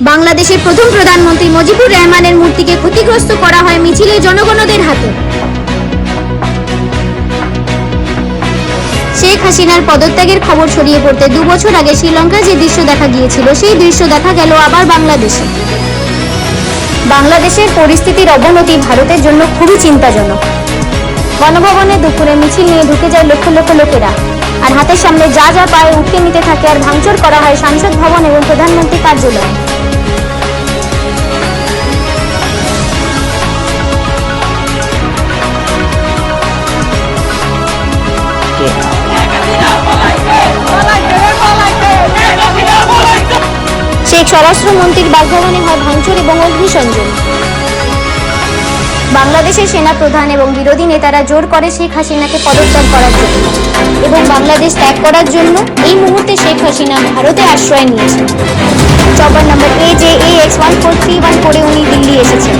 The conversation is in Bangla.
বাংলাদেশের প্রথম প্রধানমন্ত্রী মুজিবুর রহমানের মূর্তিকে ক্ষতিগ্রস্ত করা হয় মিছিলে জনগণদের হাতে। শেখ হাসিনার পদত্যাগের খবর ছড়িয়ে পড়তে 2 বছর আগে শ্রীলঙ্কায় যে দৃশ্য দেখা গিয়েছিল সেই দৃশ্য দেখা গেল আবার বাংলাদেশে। বাংলাদেশের পরিস্থিতির অবনতি ভারতের জন্য খুবই চিন্তাজনক। গণভবনে দুপুরে মিছিল নিয়ে ঢুকে যায় লক্ষ লক্ষ লোকেরা, আর হাতের সামনে যা যা পায় উঠে নিতে থাকে, আর ভাঙচুর করা হয় সংসদ ভবন এবং প্রধানমন্ত্রী কার্যালয়। শেখ স্বরাষ্ট্রমন্ত্রীর বাসভবনে হয় ভাঙচুর এবং অগ্নিসংযোগ। বাংলাদেশের সেনা প্রধান এবং বিরোধী নেতারা জোর করে শেখ হাসিনাকে পদত্যাগ করার জন্য এবং বাংলাদেশ ত্যাগ করার জন্য এই মুহূর্তে শেখ হাসিনা ভারতে আশ্রয় নিয়েছেন। চপার নম্বর AJAX 1431 করে উনি দিল্লি এসেছেন।